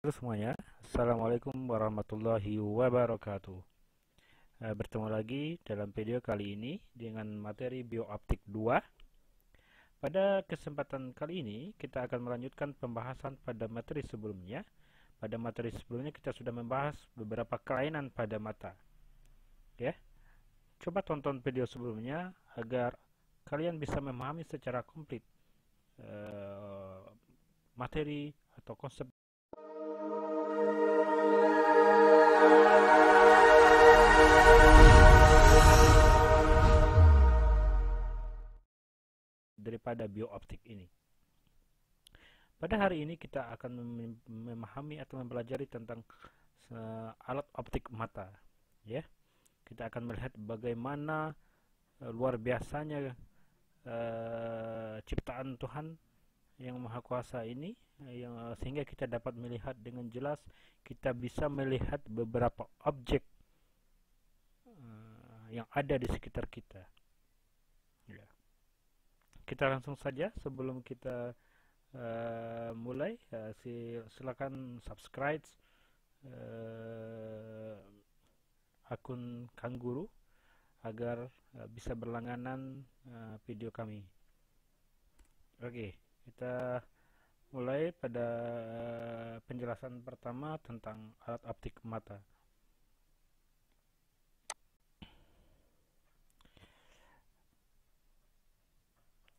Halo semuanya, Assalamualaikum warahmatullahi wabarakatuh. Bertemu lagi dalam video kali ini dengan materi biooptik 2. Pada kesempatan kali ini kita akan melanjutkan pembahasan pada materi sebelumnya. Pada materi sebelumnya kita sudah membahas beberapa kelainan pada mata. Ya, coba tonton video sebelumnya agar kalian bisa memahami secara komplit eh, materi atau konsep daripada biooptik ini. Pada hari ini kita akan memahami atau mempelajari tentang alat optik mata. Ya, kita akan melihat bagaimana luar biasanya ciptaan Tuhan yang Maha Kuasa ini, sehingga kita dapat melihat dengan jelas. Kita bisa melihat beberapa objek yang ada di sekitar kita. Ya. Kita langsung saja sebelum kita mulai, silakan subscribe akun Kang Guru agar bisa berlangganan video kami. Oke, kita mulai pada penjelasan pertama tentang alat optik mata.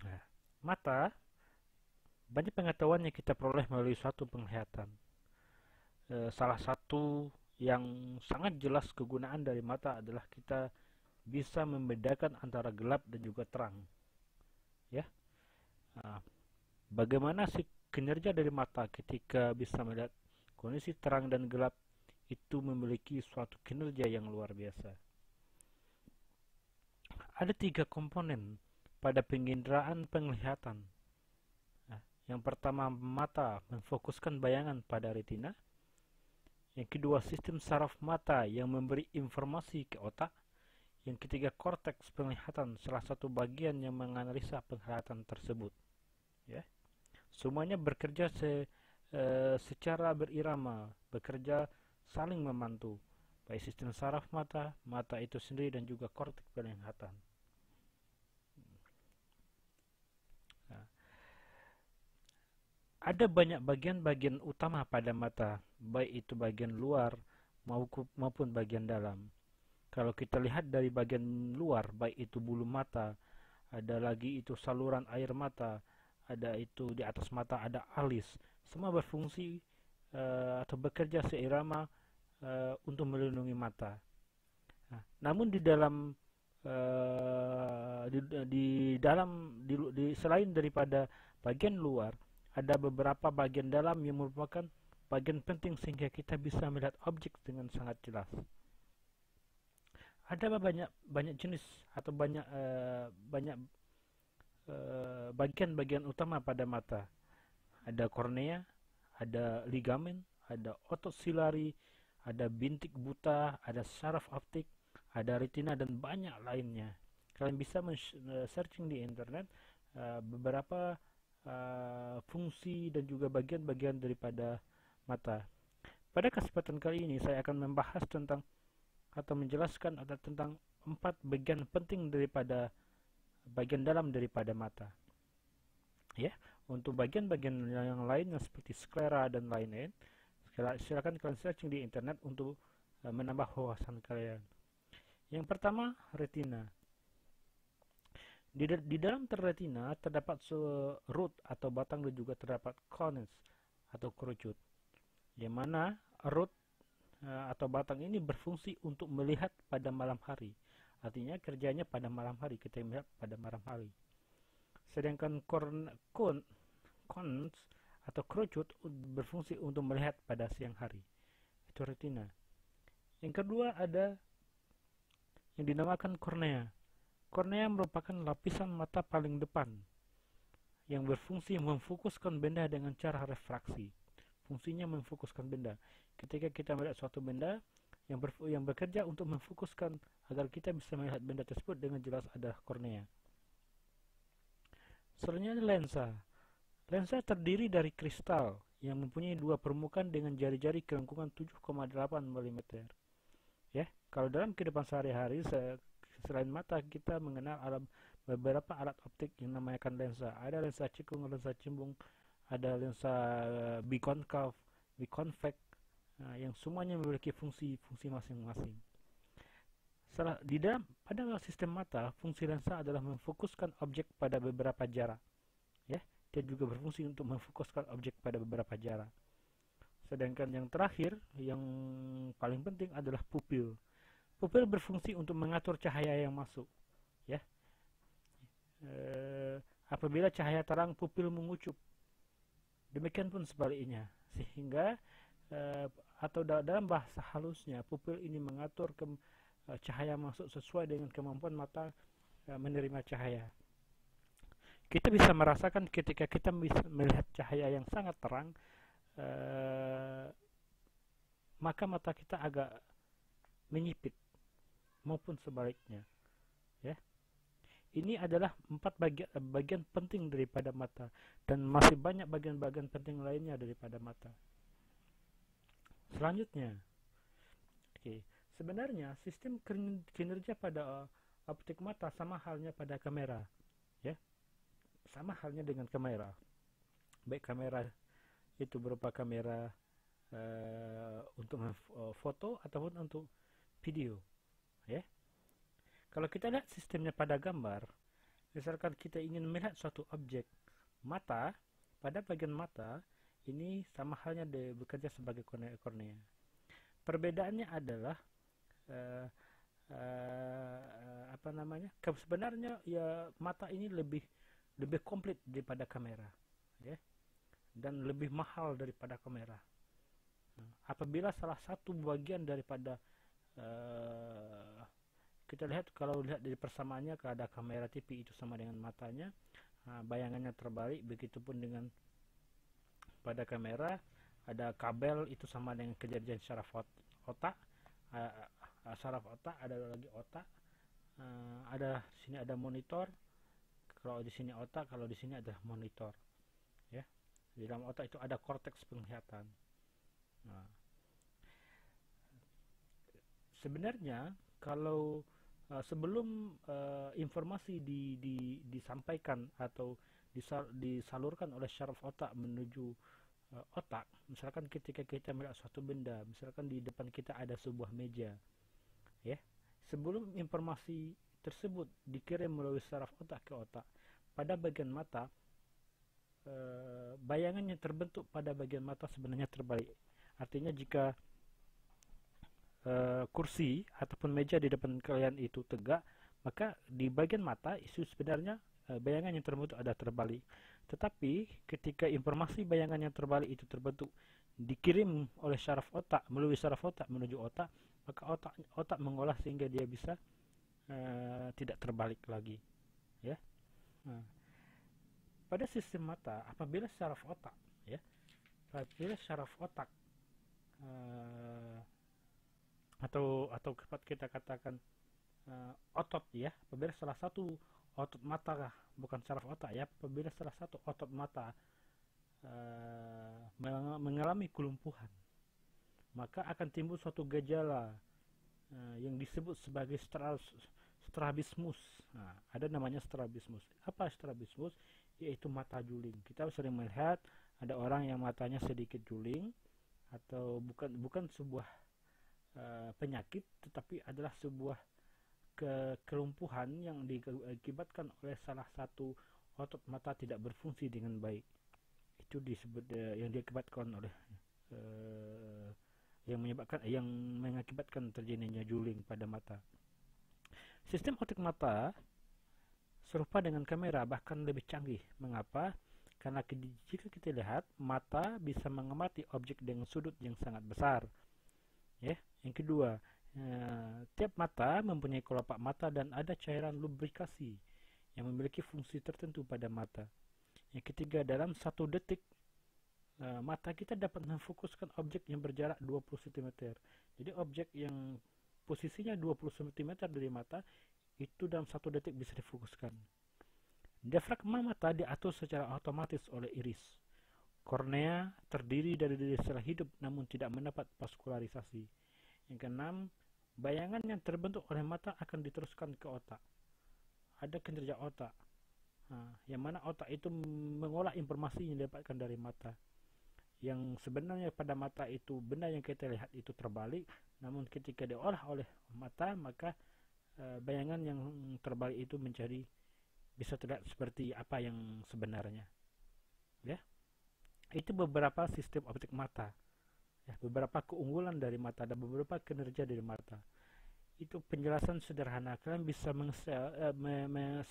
Nah, mata, banyak pengetahuan yang kita peroleh melalui suatu penglihatan. Salah satu yang sangat jelas kegunaan dari mata adalah kita bisa membedakan antara gelap dan juga terang. Ya, bagaimana sih kinerja dari mata ketika bisa melihat kondisi terang dan gelap? Itu memiliki suatu kinerja yang luar biasa. Ada 3 komponen pada penginderaan penglihatan. Yang pertama, mata memfokuskan bayangan pada retina. Yang kedua, sistem saraf mata yang memberi informasi ke otak. Yang ketiga, korteks penglihatan, salah satu bagian yang menganalisa penglihatan tersebut. Ya, semuanya bekerja secara berirama, bekerja saling membantu, baik sistem saraf mata, mata itu sendiri, dan juga korteks penglihatan. Nah, ada banyak bagian-bagian utama pada mata, baik itu bagian luar maupun bagian dalam. Kalau kita lihat dari bagian luar, baik itu bulu mata, ada lagi itu saluran air mata, ada itu di atas mata ada alis, semua berfungsi atau bekerja seirama untuk melindungi mata. Nah, namun di dalam selain daripada bagian luar, ada beberapa bagian dalam yang merupakan bagian penting sehingga kita bisa melihat objek dengan sangat jelas. Ada banyak jenis atau banyak bagian-bagian utama pada mata. Ada kornea, ada ligamen, ada otot silari, ada bintik buta, ada saraf optik, ada retina, dan banyak lainnya. Kalian bisa searching di internet beberapa fungsi dan juga bagian-bagian daripada mata. Pada kesempatan kali ini saya akan membahas tentang atau menjelaskan tentang 4 bagian penting daripada bagian dalam daripada mata. Ya, untuk bagian-bagian yang lainnya seperti sklera dan lain-lain, silakan kalian searching di internet untuk menambah wawasan kalian. Yang pertama, retina. Di dalam retina terdapat root atau batang, dan juga terdapat cones atau kerucut. Yang mana root atau batang ini berfungsi untuk melihat pada malam hari. Artinya kerjanya pada malam hari, kita melihat pada malam hari. Sedangkan cones atau kerucut berfungsi untuk melihat pada siang hari. Itu retina. Yang kedua ada yang dinamakan kornea. Kornea merupakan lapisan mata paling depan yang berfungsi memfokuskan benda dengan cara refraksi. Fungsinya memfokuskan benda. Ketika kita melihat suatu benda, yang bekerja untuk memfokuskan agar kita bisa melihat benda tersebut dengan jelas adalah kornea. Selanjutnya lensa. Lensa terdiri dari kristal yang mempunyai dua permukaan dengan jari-jari kelengkungan 7,8 mm. Ya, kalau dalam kehidupan sehari-hari selain mata kita mengenal beberapa alat optik yang dinamakan lensa. Ada lensa cekung, lensa cembung, ada lensa biconcav, biconvex, yang semuanya memiliki fungsi-fungsi masing-masing. Pada sistem mata, fungsi lensa adalah memfokuskan objek pada beberapa jarak. Ya, dia juga berfungsi untuk memfokuskan objek pada beberapa jarak. Sedangkan yang terakhir, yang paling penting adalah pupil. Pupil berfungsi untuk mengatur cahaya yang masuk. Ya, apabila cahaya terang, pupil mengucup. Demikian pun sebaliknya, sehingga atau dalam bahasa halusnya, pupil ini mengatur cahaya masuk sesuai dengan kemampuan mata menerima cahaya. Kita bisa merasakan ketika kita bisa melihat cahaya yang sangat terang, maka mata kita agak menyipit, maupun sebaliknya. Ya, ini adalah 4 bagian penting daripada mata, dan masih banyak bagian-bagian penting lainnya daripada mata. Selanjutnya, sebenarnya sistem kinerja pada optik mata sama halnya pada kamera, ya, sama halnya dengan kamera. Baik kamera itu berupa kamera untuk foto ataupun untuk video, ya. Kalau kita lihat sistemnya pada gambar, misalkan kita ingin melihat suatu objek, mata pada bagian mata ini sama halnya bekerja sebagai kornea. Perbedaannya adalah sebenarnya ya mata ini lebih komplit daripada kamera, ya, dan lebih mahal daripada kamera. Apabila salah satu bagian daripada kita lihat, kalau lihat dari persamaannya, kalau ada kamera TV itu sama dengan matanya, bayangannya terbalik. Begitupun dengan pada kamera, ada kabel itu sama dengan kejadian syaraf otak, saraf otak, ada lagi otak, ada sini ada monitor. Kalau di sini otak, kalau di sini ada monitor, ya. Di dalam otak itu ada korteks penglihatan. Sebenarnya kalau sebelum informasi disampaikan atau disalurkan oleh syaraf otak menuju otak, misalkan ketika kita melihat suatu benda, misalkan di depan kita ada sebuah meja, ya, sebelum informasi tersebut dikirim melalui syaraf otak ke otak, pada bagian mata bayangan yang terbentuk pada bagian mata sebenarnya terbalik. Artinya jika kursi ataupun meja di depan kalian itu tegak, maka di bagian mata itu sebenarnya bayangan yang terbentuk ada terbalik. Tetapi ketika informasi bayangan yang terbalik itu terbentuk dikirim oleh syaraf otak melalui syaraf otak menuju otak, maka otak mengolah sehingga dia bisa tidak terbalik lagi, ya. Pada sistem mata, apabila syaraf otak, ya, apabila syaraf otak atau kita katakan otot, ya, apabila salah satu otot mata, bukan syaraf otak, ya, apabila salah satu otot mata mengalami kelumpuhan, maka akan timbul suatu gejala yang disebut sebagai strabismus. Ada namanya strabismus. Apa strabismus? Yaitu mata juling. Kita sering melihat ada orang yang matanya sedikit juling, atau bukan sebuah penyakit, tetapi adalah sebuah kelumpuhan yang diakibatkan oleh salah satu otot mata tidak berfungsi dengan baik. Itu disebut yang diakibatkan oleh yang mengakibatkan terjadinya juling pada mata. Sistem optik mata serupa dengan kamera, bahkan lebih canggih. Mengapa? Karena jika kita lihat, mata bisa mengamati objek dengan sudut yang sangat besar, ya. Yang kedua, tiap mata mempunyai kelopak mata dan ada cairan lubrikasi yang memiliki fungsi tertentu pada mata. Yang ketiga, dalam 1 detik mata kita dapat memfokuskan objek yang berjarak 20 cm. Jadi objek yang posisinya 20 cm dari mata itu dalam 1 detik bisa difokuskan. Diafragma mata diatur secara otomatis oleh iris. Kornea terdiri dari sel hidup namun tidak mendapat vaskularisasi. Yang keenam, bayangan yang terbentuk oleh mata akan diteruskan ke otak. Ada kinerja otak, yang mana otak itu mengolah informasi yang didapatkan dari mata. Yang sebenarnya pada mata itu benda yang kita lihat itu terbalik, namun ketika diolah oleh mata maka bayangan yang terbalik itu menjadi bisa terlihat seperti apa yang sebenarnya. Ya, itu beberapa sistem optik mata. Ya, beberapa keunggulan dari mata dan beberapa kinerja dari mata. Itu penjelasan sederhana. Kalian bisa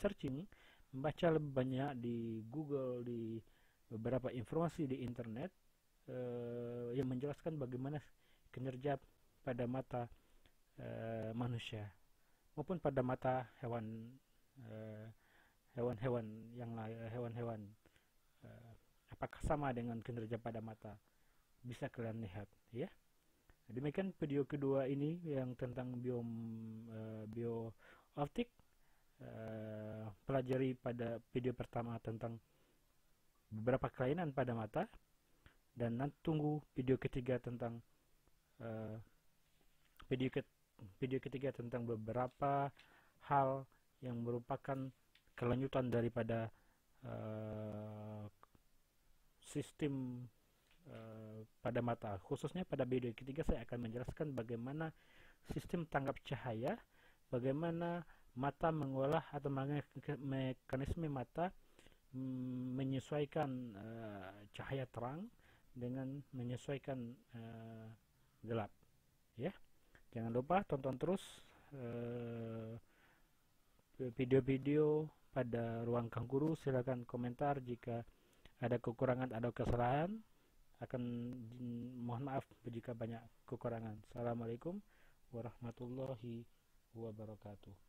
searching, membaca lebih banyak di Google, di beberapa informasi di internet yang menjelaskan bagaimana kinerja pada mata manusia maupun pada mata hewan-hewan yang lain, hewan-hewan apakah sama dengan kinerja pada mata, bisa kalian lihat ya. Demikian video kedua ini yang tentang bio optik. Pelajari pada video pertama tentang beberapa kelainan pada mata, dan nanti tunggu video ketiga tentang video ketiga tentang beberapa hal yang merupakan kelanjutan daripada sistem pada mata. Khususnya pada video ketiga saya akan menjelaskan bagaimana sistem tanggap cahaya, bagaimana mata mengolah atau mekanisme mata menyesuaikan cahaya terang dengan menyesuaikan gelap ya. Jangan lupa tonton terus video-video pada Ruang Kangguru. Silakan komentar jika ada kekurangan atau kesalahan. Mohon maaf jika banyak kekurangan. Assalamualaikum warahmatullahi wabarakatuh.